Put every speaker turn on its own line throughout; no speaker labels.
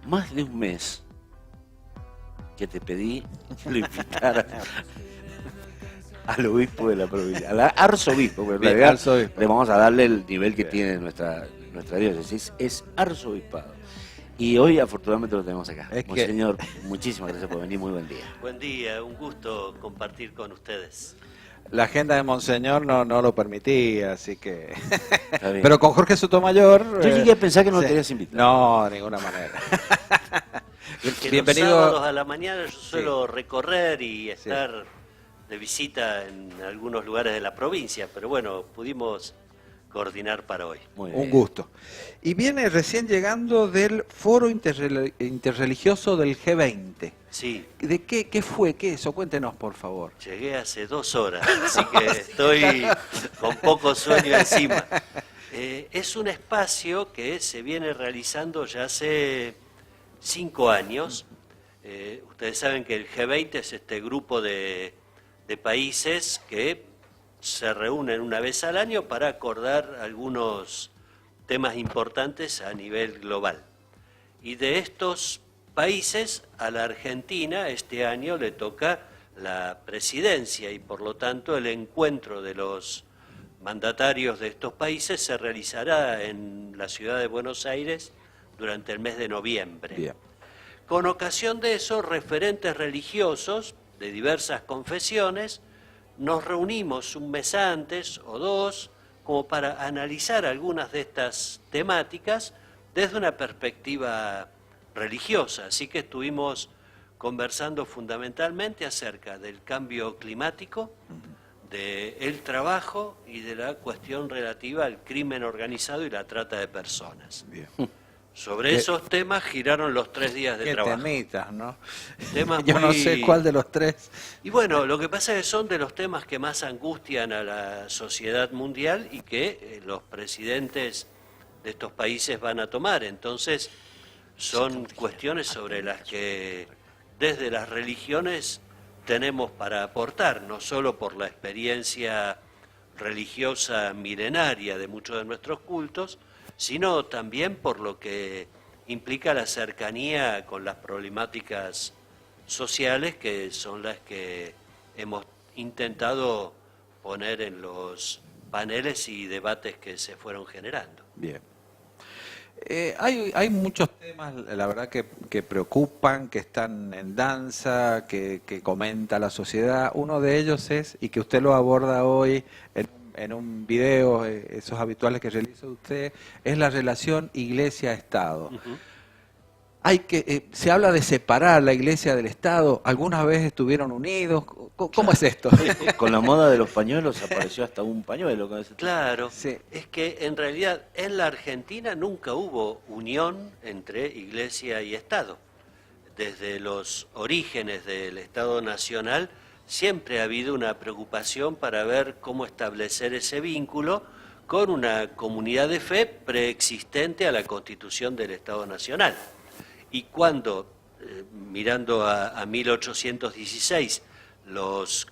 más de un mes que te pedí que lo invitaras al obispo de la provincia, al arzobispo, porque en
Bien,
realidad
arzobispo.
le vamos a darle el nivel que
Bien.
tiene nuestra diócesis, es arzobispado. Y hoy afortunadamente lo tenemos acá.
Es que-
Monseñor, muchísimas gracias por venir, muy buen día.
Buen día, un gusto compartir con ustedes.
La agenda de Monseñor no lo permitía, así que...
Está bien.
Pero con Jorge Sotomayor...
Yo llegué a pensar que no
sí.
lo tenías invitado.
No, de ninguna manera.
Que
Bienvenido.
los sábados a la mañana yo suelo recorrer y estar de visita en algunos lugares de la provincia, pero bueno, pudimos coordinar para hoy.
Muy bien.
Un gusto. Y viene recién llegando del Foro Interreligioso del G20.
Sí,
¿De qué fue? ¿Qué eso? Cuéntenos, por favor.
llegué hace 2 horas, así que estoy con poco sueño encima. Es un espacio que se viene realizando ya hace 5 años. Ustedes saben que el G20 es este grupo de países que se reúnen una vez al año para acordar algunos temas importantes a nivel global. Y de estos países, a la Argentina este año le toca la presidencia y por lo tanto el encuentro de los mandatarios de estos países se realizará en la ciudad de Buenos Aires durante el mes de noviembre.
Bien.
Con ocasión de eso, referentes religiosos de diversas confesiones nos reunimos un mes antes o 2 como para analizar algunas de estas temáticas desde una perspectiva religiosa. Así que estuvimos conversando fundamentalmente acerca del cambio climático, del trabajo y de la cuestión relativa al crimen organizado y la trata de personas.
Bien.
Sobre
¿Qué?
esos temas giraron los 3 días de
Qué
trabajo.
temitas, ¿no?
Temas
Yo no
muy-
sé cuál de los tres.
Y bueno, lo que pasa es que son de los temas que más angustian a la sociedad mundial y que los presidentes de estos países van a tomar. Entonces, son cuestiones sobre las que desde las religiones tenemos para aportar, no solo por la experiencia religiosa milenaria de muchos de nuestros cultos, sino también por lo que implica la cercanía con las problemáticas sociales que son las que hemos intentado poner en los paneles y debates que se fueron generando.
Bien. Hay muchos temas, la verdad, que preocupan, que están en danza, que comenta la sociedad. Uno de ellos es, y que usted lo aborda hoy en un video, esos habituales que realiza usted, es la relación iglesia-estado. Se habla de separar la iglesia del Estado. ¿Algunas veces estuvieron unidos? ¿Cómo es esto?
Con la moda de los pañuelos apareció hasta un pañuelo. Con ese...
Claro,
Sí.
es que en realidad en la Argentina nunca hubo unión entre iglesia y Estado. Desde los orígenes del Estado Nacional siempre ha habido una preocupación para ver cómo establecer ese vínculo con una comunidad de fe preexistente a la constitución del Estado Nacional. Y cuando, mirando a 1816, los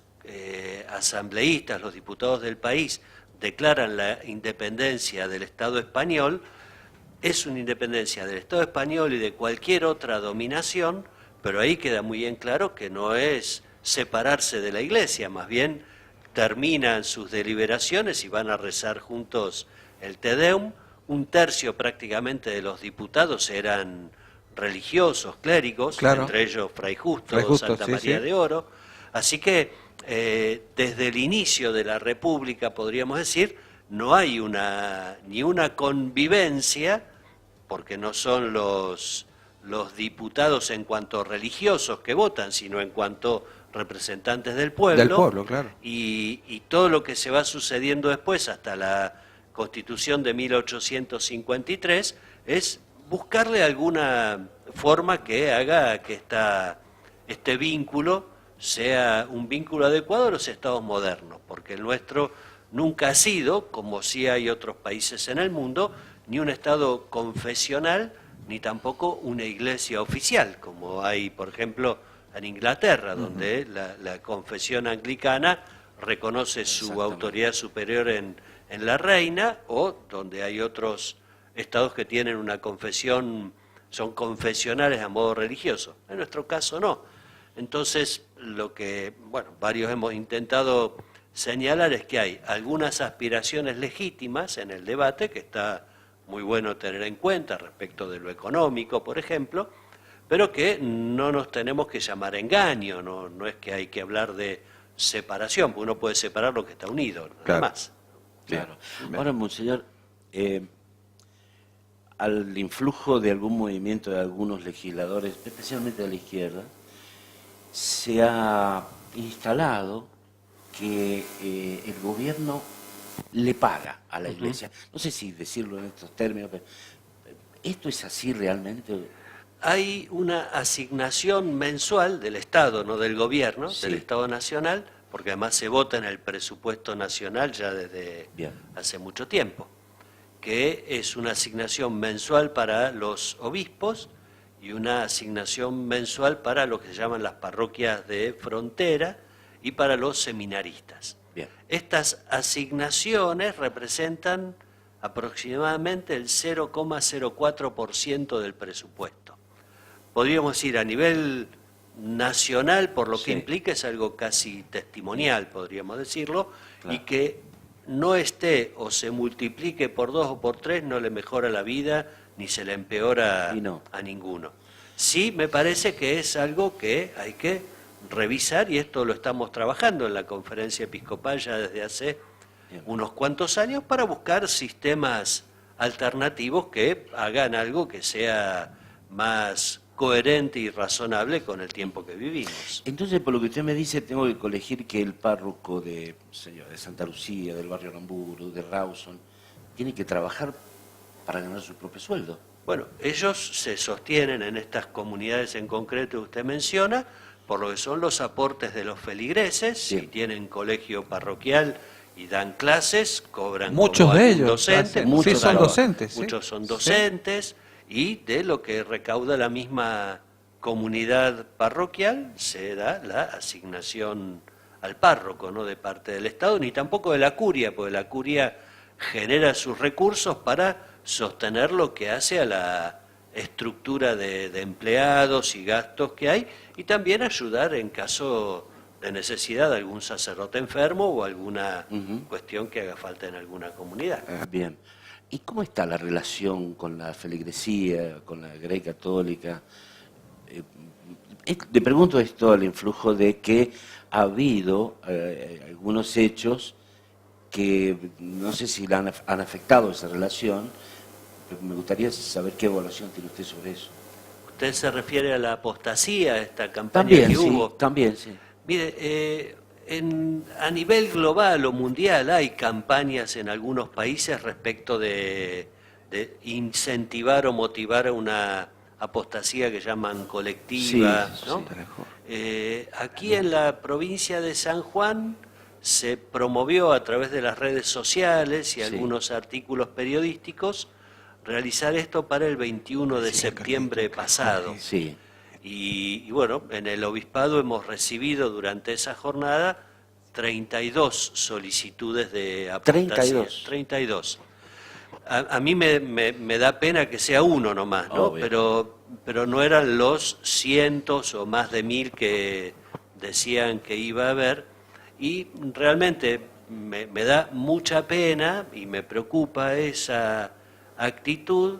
asambleístas, los diputados del país, declaran la independencia del Estado español, es una independencia del Estado español y de cualquier otra dominación, pero ahí queda muy bien claro que no es separarse de la Iglesia, más bien terminan sus deliberaciones y van a rezar juntos el Te Deum. 1/3 prácticamente de los diputados eran religiosos, clérigos,
Claro.
entre ellos Fray Justo,
Fray Justo,
Santa
sí,
María
sí.
de Oro. Así que desde el inicio de la República, podríamos decir, no hay ni una convivencia, porque no son los diputados en cuanto religiosos que votan, sino en cuanto representantes del pueblo.
Del pueblo, claro.
Y todo lo que se va sucediendo después, hasta la Constitución de 1853, es buscarle alguna forma que haga que este vínculo sea un vínculo adecuado a los estados modernos, porque el nuestro nunca ha sido, como sí hay otros países en el mundo, ni un estado confesional, ni tampoco una iglesia oficial, como hay, por ejemplo, en Inglaterra, donde la confesión anglicana reconoce su autoridad superior en la reina, o donde hay otros estados que tienen una confesión son confesionales a modo religioso. En nuestro caso no. Entonces, lo que, bueno, varios hemos intentado señalar es que hay algunas aspiraciones legítimas en el debate, que está muy bueno tener en cuenta respecto de lo económico, por ejemplo, pero que no nos tenemos que llamar engaño, no es que hay que hablar de separación, porque uno puede separar lo que está unido, nada
Claro.
más.
Claro.
Bien.
Ahora, monseñor, al influjo de algún movimiento de algunos legisladores, especialmente de la izquierda, se ha instalado que el gobierno le paga a la Iglesia. No sé si decirlo en estos términos, pero ¿esto es así realmente?
Hay una asignación mensual del Estado, no del gobierno,
Sí.
del Estado Nacional, porque además se vota en el presupuesto nacional ya desde
Bien.
hace mucho tiempo, que es una asignación mensual para los obispos y una asignación mensual para lo que se llaman las parroquias de frontera y para los seminaristas.
Bien.
Estas asignaciones representan aproximadamente el 0,04% del presupuesto. Podríamos decir, a nivel nacional, por lo que
Sí.
implica, es algo casi testimonial, podríamos decirlo,
Claro.
y que no esté o se multiplique por 2 o por 3 no le mejora la vida ni se le empeora
Y no.
a ninguno. Sí, me parece que es algo que hay que revisar, y esto lo estamos trabajando en la Conferencia Episcopal ya desde hace
Bien.
unos cuantos años, para buscar sistemas alternativos que hagan algo que sea más coherente y razonable con el tiempo que vivimos.
Entonces, por lo que usted me dice, tengo que colegir que el párroco de Santa Lucía, del barrio Aramburu, de Rawson, tiene que trabajar para ganar su propio sueldo.
Bueno, ellos se sostienen en estas comunidades en concreto que usted menciona, por lo que son los aportes de los feligreses. Si
Bien.
tienen colegio parroquial y dan clases, cobran
Muchos
como
de
algún
ellos
docente,
hacen.
muchos
Sí, son
trabajan.
docentes. ¿sí?
muchos son
Sí.
docentes, y de lo que recauda la misma comunidad parroquial se da la asignación al párroco, no de parte del Estado, ni tampoco de la curia, porque la curia genera sus recursos para sostener lo que hace a la estructura de empleados y gastos que hay, y también ayudar en caso de necesidad de algún sacerdote enfermo o alguna
Ujú.
cuestión que haga falta en alguna comunidad.
Bien. ¿Y cómo está la relación con la feligresía, con la Grey Católica? Le pregunto esto al influjo de que ha habido algunos hechos que no sé si han afectado esa relación, pero me gustaría saber qué evaluación tiene usted sobre eso.
¿Usted se refiere a la apostasía, a esta campaña
También,
que
sí,
hubo?
también, sí.
Mire, a nivel global o mundial hay campañas en algunos países respecto de incentivar o motivar a una apostasía que llaman colectiva,
Sí,
¿no?
sí.
Aquí en la provincia de San Juan se promovió a través de las redes sociales y
Sí.
algunos artículos periodísticos realizar esto para el 21 de septiembre pasado.
Sí.
Y bueno, en el obispado hemos recibido durante esa jornada 32 solicitudes de apostasía.
32.
32. A mí me da pena que sea uno nomás, ¿no?
Obvio.
Pero no eran los cientos o más de 1000 que decían que iba a haber, y realmente me da mucha pena y me preocupa esa actitud,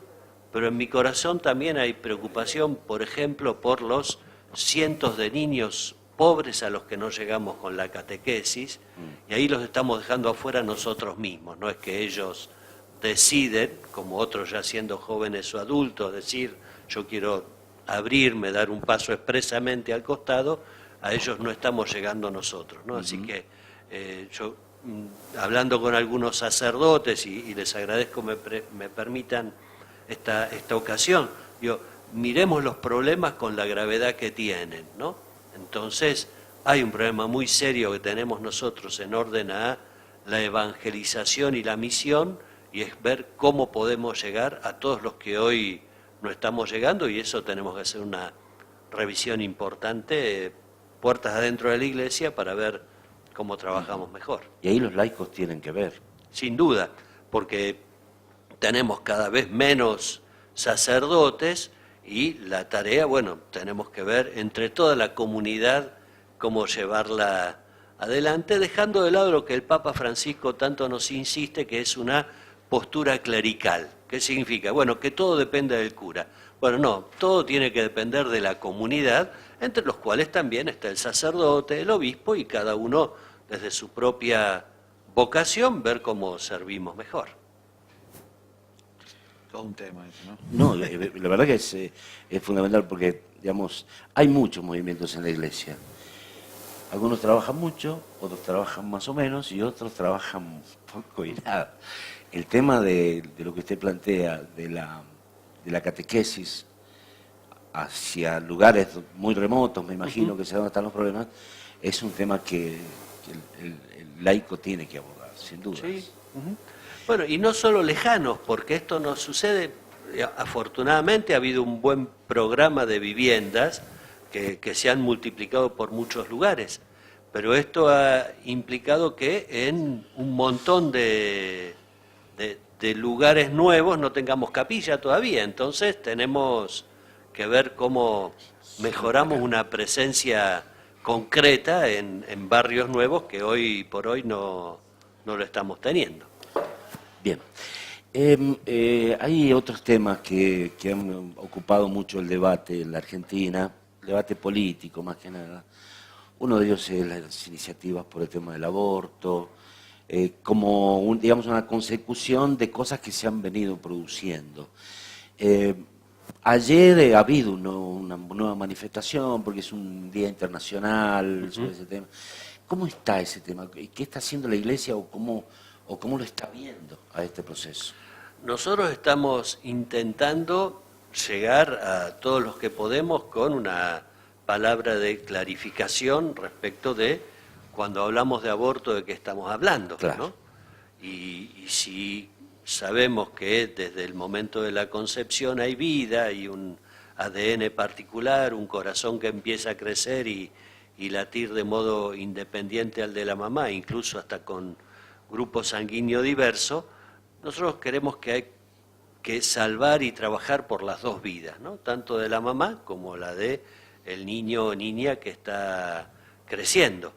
pero en mi corazón también hay preocupación, por ejemplo, por los cientos de niños pobres a los que no llegamos con la catequesis, y ahí los estamos dejando afuera nosotros mismos. No es que ellos deciden, como otros ya siendo jóvenes o adultos, decir yo quiero abrirme, dar un paso expresamente al costado, a ellos no estamos llegando nosotros, ¿no? Así que yo, hablando con algunos sacerdotes, y les agradezco me permitan esta ocasión, digo, miremos los problemas con la gravedad que tienen, ¿no? Entonces, hay un problema muy serio que tenemos nosotros en orden a la evangelización y la misión, y es ver cómo podemos llegar a todos los que hoy no estamos llegando, y eso tenemos que hacer una revisión importante, puertas adentro de la Iglesia, para ver cómo trabajamos mejor.
Y ahí los laicos tienen que ver.
Sin duda, porque tenemos cada vez menos sacerdotes, y la tarea, bueno, tenemos que ver entre toda la comunidad cómo llevarla adelante, dejando de lado lo que el Papa Francisco tanto nos insiste, que es una postura clerical. ¿Qué significa? Bueno, que todo depende del cura. Bueno, no, todo tiene que depender de la comunidad, entre los cuales también está el sacerdote, el obispo, y cada uno desde su propia vocación ver cómo servimos mejor.
Todo un tema eso, ¿no?
No, la verdad que es fundamental porque, digamos, hay muchos movimientos en la Iglesia. Algunos trabajan mucho, otros trabajan más o menos y otros trabajan poco y nada. El tema de lo que usted plantea, de la catequesis hacia lugares muy remotos, me imagino que sé dónde están los problemas, es un tema que el laico tiene que abordar, sin duda.
Sí. Bueno, y no solo lejanos, porque esto nos sucede, afortunadamente ha habido un buen programa de viviendas que se han multiplicado por muchos lugares, pero esto ha implicado que en un montón de lugares nuevos no tengamos capilla todavía, entonces tenemos que ver cómo mejoramos una presencia concreta en barrios nuevos que hoy por hoy no lo estamos teniendo.
Bien. Hay otros temas que han ocupado mucho el debate en la Argentina, el debate político más que nada. Uno de ellos es las iniciativas por el tema del aborto, como digamos una consecución de cosas que se han venido produciendo. Ayer ha habido una nueva manifestación porque es un día internacional sobre ese tema. ¿Cómo está ese tema? ¿Qué está haciendo la Iglesia o cómo lo está viendo a este proceso?
Nosotros estamos intentando llegar a todos los que podemos con una palabra de clarificación respecto de cuando hablamos de aborto de qué estamos hablando,
claro,
¿no? Y si sabemos que desde el momento de la concepción hay vida, hay un ADN particular, un corazón que empieza a crecer y latir de modo independiente al de la mamá, incluso hasta con grupo sanguíneo diverso, nosotros queremos que hay que salvar y trabajar por las dos vidas, ¿no? Tanto de la mamá como la de el niño o niña que está creciendo.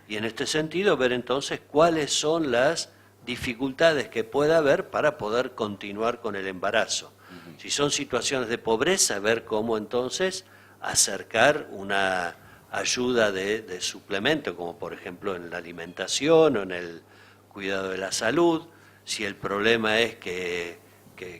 Y en este sentido ver entonces cuáles son las dificultades que pueda haber para poder continuar con el embarazo. Si son situaciones de pobreza, ver cómo entonces acercar una ayuda de suplemento, como por ejemplo en la alimentación o en el cuidado de la salud. Si el problema es que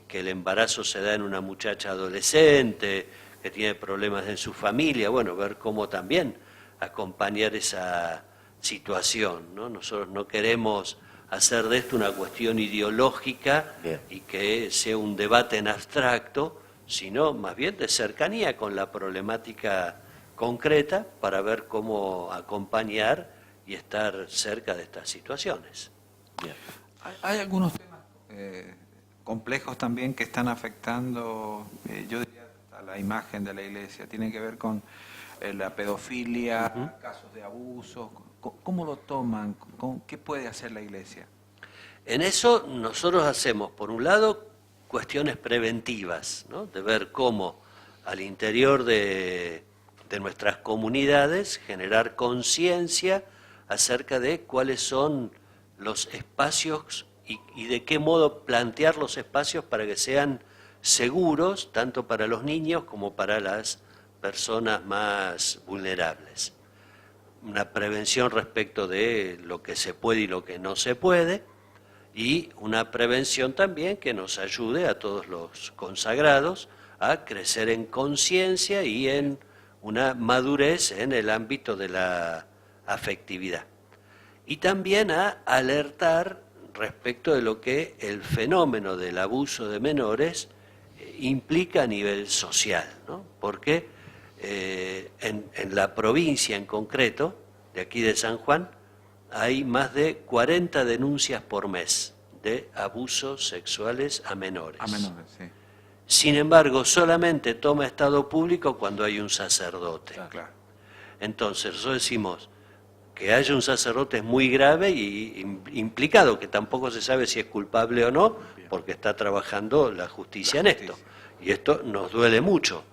el embarazo se da en una muchacha adolescente, que tiene problemas en su familia, bueno, ver cómo también acompañar esa situación, ¿no? Nosotros no queremos hacer de esto una cuestión ideológica y que sea un debate en abstracto, sino más bien de cercanía con la problemática concreta para ver cómo acompañar y estar cerca de estas situaciones.
Bien. Hay algunos temas complejos también que están afectando, yo diría, a la imagen de la Iglesia. Tienen que ver con la pedofilia, casos de abusos. ¿Cómo lo toman? ¿Qué puede hacer la Iglesia?
En eso nosotros hacemos, por un lado, cuestiones preventivas, ¿no? De ver cómo al interior de nuestras comunidades generar conciencia acerca de cuáles son los espacios y de qué modo plantear los espacios para que sean seguros, tanto para los niños como para las personas más vulnerables. Una prevención respecto de lo que se puede y lo que no se puede, y una prevención también que nos ayude a todos los consagrados a crecer en conciencia y en una madurez en el ámbito de la afectividad. Y también a alertar respecto de lo que el fenómeno del abuso de menores implica a nivel social, ¿no? Porque en la provincia en concreto, de aquí de San Juan, hay más de 40 denuncias por mes de abusos sexuales a menores.
A menores, sí.
Sin embargo, solamente toma estado público cuando hay un sacerdote.
Claro.
Entonces, nosotros decimos que haya un sacerdote es muy grave y implicado, que tampoco se sabe si es culpable o no, porque está trabajando la justicia en esto. Y esto nos duele mucho.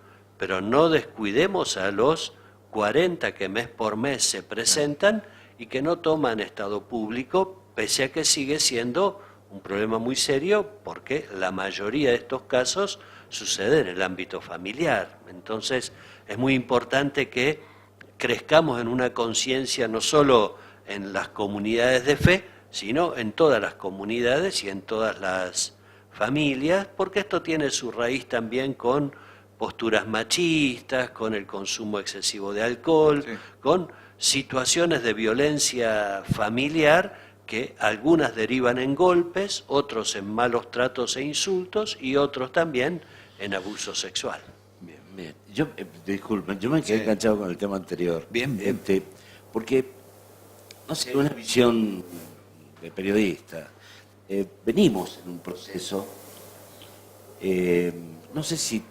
pero no descuidemos a los 40 que mes por mes se presentan y que no toman estado público, pese a que sigue siendo un problema muy serio, porque la mayoría de estos casos sucede en el ámbito familiar. Entonces, es muy importante que crezcamos en una conciencia no solo en las comunidades de fe, sino en todas las comunidades y en todas las familias, porque esto tiene su raíz también con posturas machistas, con el consumo excesivo de alcohol, sí, con situaciones de violencia familiar que algunas derivan en golpes, otros en malos tratos e insultos y otros también en abuso sexual.
Bien, bien. Yo, disculpen, yo me quedé enganchado con el tema anterior.
Bien, bien.
Porque, no sé, una visión de periodista. Venimos en un proceso, no sé si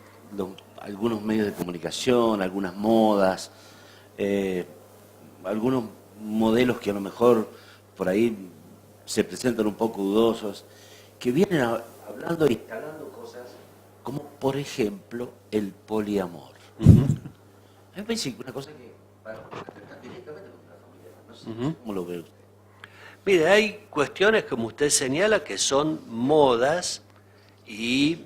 algunos medios de comunicación, algunas modas, algunos modelos que a lo mejor por ahí se presentan un poco dudosos, que vienen hablando e instalando cosas como, por ejemplo, el poliamor. A mí me parece una cosa que va directamente contra la familia. No sé cómo lo ve usted.
Mire, hay cuestiones, como usted señala, que son modas y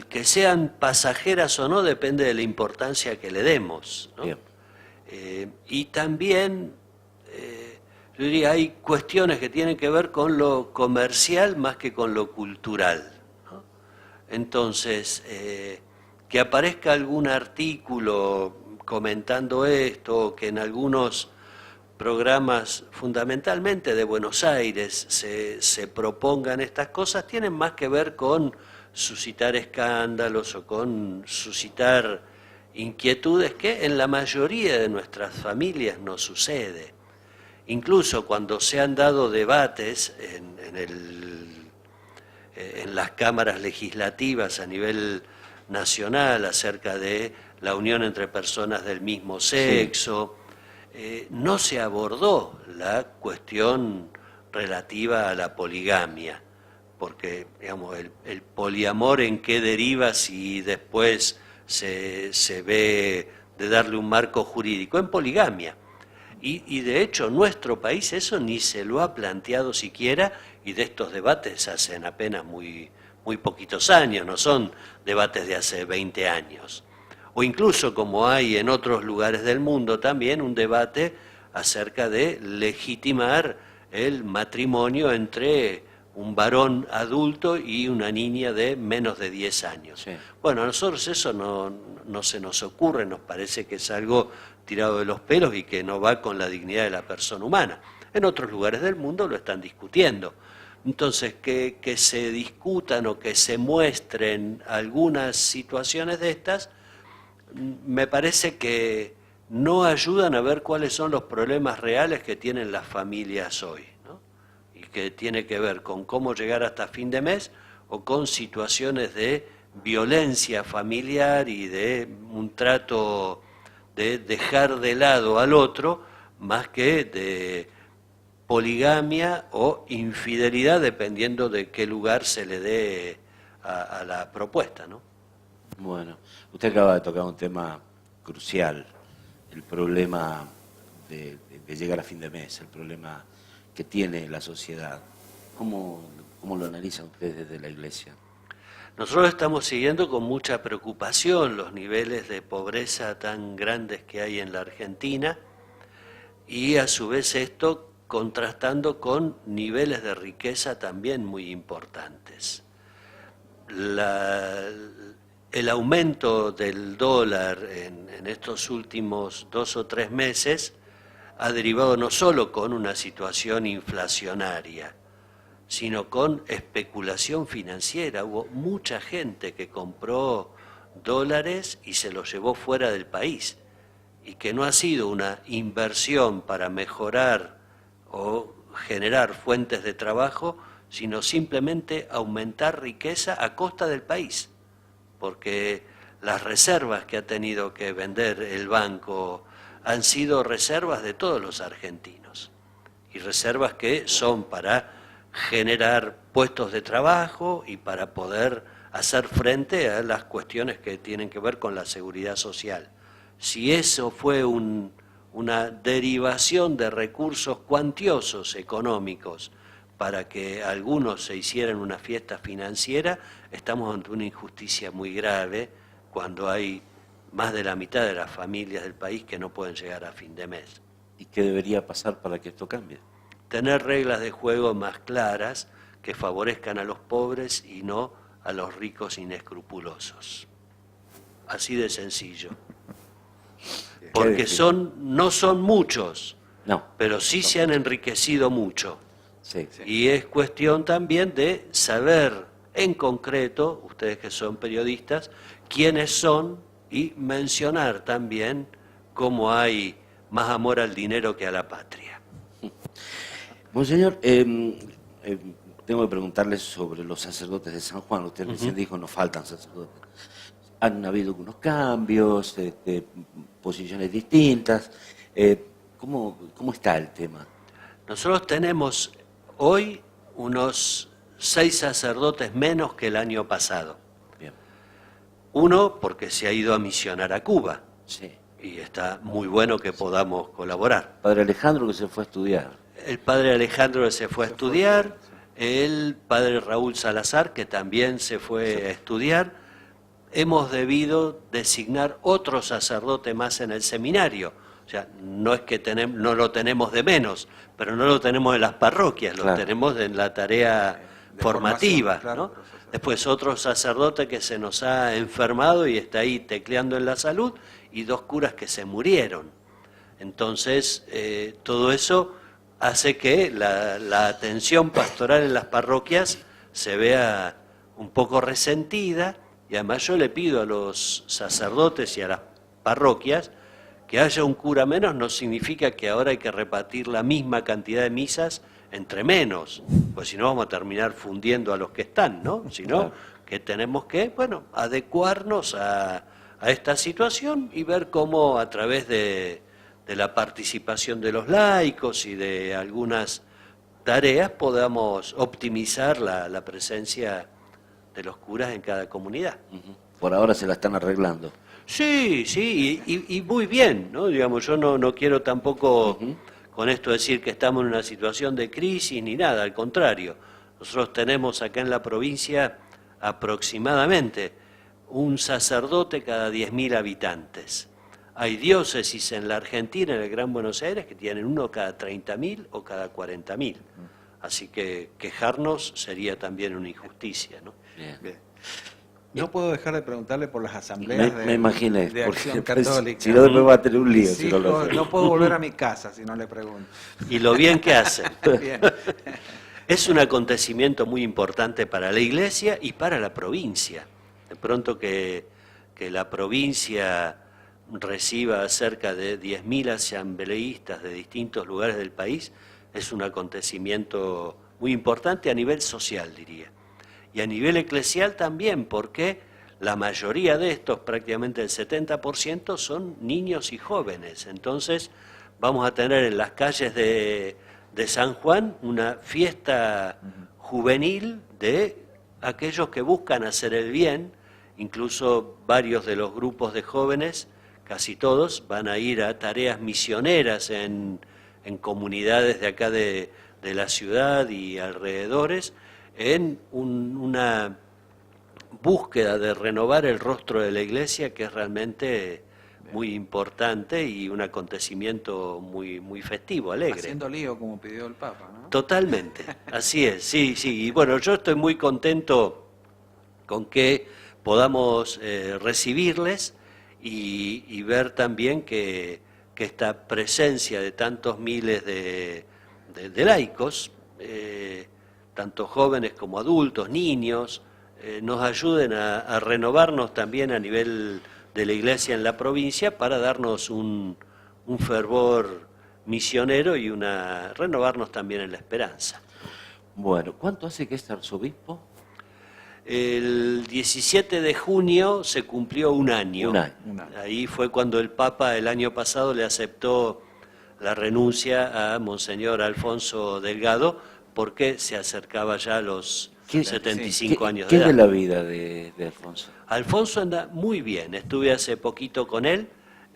que sean pasajeras o no depende de la importancia que le demos, ¿no? Y también, yo diría, hay cuestiones que tienen que ver con lo comercial más que con lo cultural, ¿no? Entonces, que aparezca algún artículo comentando esto, o que en algunos programas fundamentalmente de Buenos Aires se propongan estas cosas, tienen más que ver con suscitar escándalos o con suscitar inquietudes que en la mayoría de nuestras familias no sucede. Incluso cuando se han dado debates en las cámaras legislativas a nivel nacional acerca de la unión entre personas del mismo sexo, no se abordó la cuestión relativa a la poligamia, porque digamos, el poliamor en qué deriva si después se ve de darle un marco jurídico, en poligamia. Y de hecho nuestro país eso ni se lo ha planteado siquiera, y de estos debates hacen apenas muy poquitos años, no son debates de hace 20 años. O incluso, como hay en otros lugares del mundo también, un debate acerca de legitimar el matrimonio entre un varón adulto y una niña de menos de 10 años. Sí. Bueno, a nosotros eso no se nos ocurre, nos parece que es algo tirado de los pelos y que no va con la dignidad de la persona humana. En otros lugares del mundo lo están discutiendo. Entonces, que se discutan o que se muestren algunas situaciones de estas, me parece que no ayudan a ver cuáles son los problemas reales que tienen las familias hoy, ¿no? Y que tiene que ver con cómo llegar hasta fin de mes o con situaciones de violencia familiar y de un trato de dejar de lado al otro más que de poligamia o infidelidad, dependiendo de qué lugar se le dé a la propuesta, ¿no?
Bueno, usted acaba de tocar un tema crucial, el problema de llegar a fin de mes, el problema que tiene la sociedad. ¿Cómo lo analizan ustedes desde la Iglesia?
Nosotros estamos siguiendo con mucha preocupación los niveles de pobreza tan grandes que hay en la Argentina y a su vez esto contrastando con niveles de riqueza también muy importantes. El aumento del dólar en estos últimos 2 o 3 meses ha derivado no solo con una situación inflacionaria, sino con especulación financiera. Hubo mucha gente que compró dólares y se los llevó fuera del país, y que no ha sido una inversión para mejorar o generar fuentes de trabajo, sino simplemente aumentar riqueza a costa del país, porque las reservas que ha tenido que vender el banco han sido reservas de todos los argentinos, y reservas que son para generar puestos de trabajo y para poder hacer frente a las cuestiones que tienen que ver con la seguridad social. Si eso fue una derivación de recursos cuantiosos económicos para que algunos se hicieran una fiesta financiera, estamos ante una injusticia muy grave cuando hay más de la mitad de las familias del país que no pueden llegar a fin de mes.
¿Y qué debería pasar para que esto cambie?
Tener reglas de juego más claras que favorezcan a los pobres y no a los ricos inescrupulosos. Así de sencillo. Porque no son muchos,
No.
pero sí se han enriquecido mucho.
Sí.
Y es cuestión también de saber en concreto, ustedes que son periodistas, quiénes son y mencionar también cómo hay más amor al dinero que a la patria.
Monseñor, tengo que preguntarle sobre los sacerdotes de San Juan. Usted recién dijo, nos faltan sacerdotes. Han habido algunos cambios, posiciones distintas. ¿Cómo está el tema?
Nosotros tenemos hoy unos 6 sacerdotes menos que el año pasado.
Bien.
Uno, porque se ha ido a misionar a Cuba.
Sí.
Y está muy bueno que podamos colaborar.
Padre Alejandro, que se fue a estudiar.
El padre Alejandro que se fue a estudiar, el padre Raúl Salazar que también se fue a estudiar. Hemos debido designar otro sacerdote más en el seminario. O sea, no es que no lo tenemos de menos, pero no lo tenemos en las parroquias, lo tenemos en la tarea formativa, ¿no? Después otro sacerdote que se nos ha enfermado y está ahí tecleando en la salud, y 2 curas que se murieron. Entonces, todo eso hace que la atención pastoral en las parroquias se vea un poco resentida, y además yo le pido a los sacerdotes y a las parroquias que haya un cura menos. No significa que ahora hay que repartir la misma cantidad de misas entre menos, pues si no vamos a terminar fundiendo a los que están, ¿no? Sino que tenemos que, adecuarnos a esta situación y ver cómo a través de la participación de los laicos y de algunas tareas podamos optimizar la presencia de los curas en cada comunidad.
Por ahora se la están arreglando.
Sí, y muy bien, ¿no? Digamos, yo no quiero tampoco con esto decir que estamos en una situación de crisis ni nada, al contrario. Nosotros tenemos acá en la provincia aproximadamente un sacerdote cada 10.000 habitantes. Hay diócesis en la Argentina, en el Gran Buenos Aires, que tienen uno cada 30.000 o cada 40.000. Así que quejarnos sería también una injusticia, ¿no?
Bien. No puedo dejar de preguntarle por las asambleas
me imaginé,
de Acción
porque
Católica.
si no después va a tener un lío.
Sí, no puedo volver a mi casa si no le pregunto.
Y lo bien que hacen.
Bien.
Es un acontecimiento muy importante para la Iglesia y para la provincia. De pronto que la provincia reciba cerca de 10.000 asambleístas de distintos lugares del país es un acontecimiento muy importante a nivel social, diría. Y a nivel eclesial también, porque la mayoría de estos, prácticamente el 70%, son niños y jóvenes. Entonces vamos a tener en las calles de San Juan una fiesta juvenil de aquellos que buscan hacer el bien. Incluso varios de los grupos de jóvenes, casi todos, van a ir a tareas misioneras en comunidades de acá de la ciudad y alrededores, en una búsqueda de renovar el rostro de la Iglesia, que es realmente muy importante y un acontecimiento muy, muy festivo, alegre.
Haciendo lío, como pidió el Papa, ¿no?
Totalmente, así es, sí. Y bueno, yo estoy muy contento con que podamos recibirles y ver también que esta presencia de tantos miles de laicos, tanto jóvenes como adultos, niños, nos ayuden a renovarnos también a nivel de la Iglesia en la provincia para darnos un fervor misionero y renovarnos también en la esperanza.
Bueno, ¿cuánto hace que es arzobispo?
El 17 de junio se cumplió un año.
Un año.
Ahí fue cuando el Papa el año pasado le aceptó la renuncia a Monseñor Alfonso Delgado, porque se acercaba ya los
¿Qué,
75
qué-
años
qué
de
de
edad.
la vida de Alfonso?
Alfonso anda muy bien, estuve hace poquito con él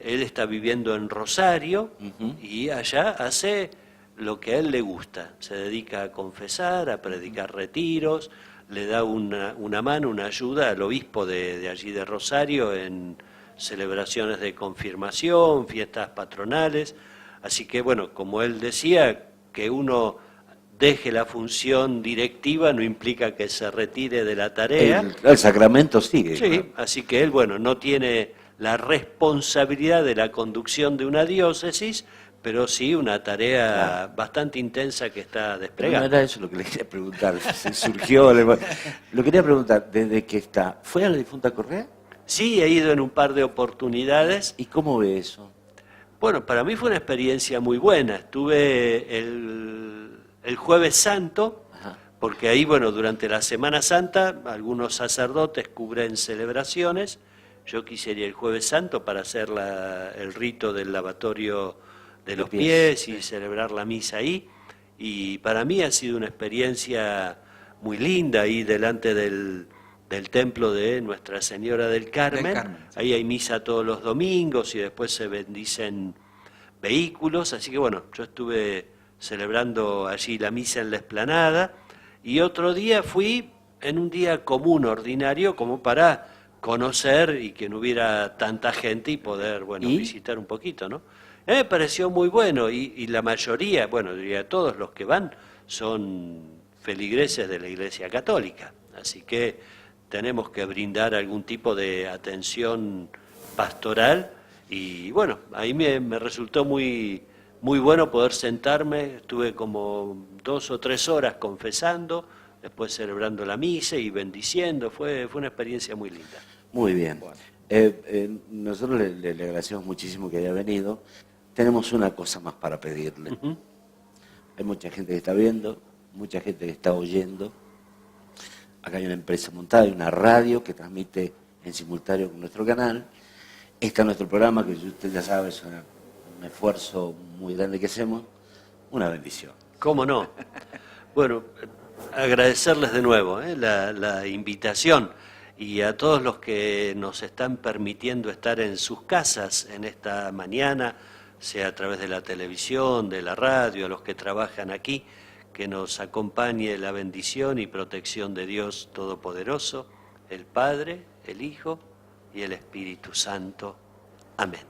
está viviendo en Rosario
Ujú.
y allá hace lo que a él le gusta, se dedica a confesar, a predicar retiros, le da una mano, una ayuda al obispo de allí de Rosario en celebraciones de confirmación, fiestas patronales, así que bueno, como él decía, que uno deje la función directiva no implica que se retire de la tarea.
El sacramento sigue.
Sí,
claro.
así que él, bueno, no tiene la responsabilidad de la conducción de una diócesis, pero sí una tarea bastante intensa que está
Pero no
desplegando.
era eso lo que le quería preguntar. Se surgió. Lo quería preguntar, desde que está, ¿fue a la difunta Correa?
Sí, he ido en un par de oportunidades.
¿Y cómo ve eso?
Bueno, para mí fue una experiencia muy buena. Estuve el Jueves Santo,
Ajá.
porque ahí, bueno, durante la Semana Santa algunos sacerdotes cubren celebraciones. Yo quise ir el Jueves Santo para hacer el rito del lavatorio de los pies y celebrar la misa ahí. Y para mí ha sido una experiencia muy linda ahí delante del templo de Nuestra Señora del Carmen.
Sí.
Ahí hay misa todos los domingos y después se bendicen vehículos. Así que bueno, yo estuve celebrando allí la misa en la explanada y otro día fui en un día común, ordinario, como para conocer y que no hubiera tanta gente y poder, bueno,
¿Y?
visitar un poquito, ¿no? Me pareció muy bueno y la mayoría, bueno, diría todos los que van son feligreses de la Iglesia Católica, así que tenemos que brindar algún tipo de atención pastoral y bueno, ahí me resultó muy bueno poder sentarme, estuve como 2 o 3 horas confesando, después celebrando la misa y bendiciendo, fue una experiencia muy linda.
Muy bien. Nosotros le agradecemos muchísimo que haya venido. Tenemos una cosa más para pedirle.
Ujú.
Hay mucha gente que está viendo, mucha gente que está oyendo. Acá hay una empresa montada, hay una radio que transmite en simultáneo con nuestro canal. Está nuestro programa, que usted ya sabe, es un esfuerzo muy grande que hacemos. Una bendición.
¿Cómo no? Bueno, agradecerles de nuevo la invitación y a todos los que nos están permitiendo estar en sus casas en esta mañana, sea a través de la televisión, de la radio, a los que trabajan aquí, que nos acompañe la bendición y protección de Dios Todopoderoso, el Padre, el Hijo y el Espíritu Santo. Amén.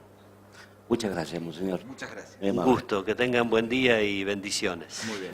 Muchas gracias, monseñor.
Muchas gracias.
Muy
Un
amable.
gusto, que tengan buen día y bendiciones.
Muy bien.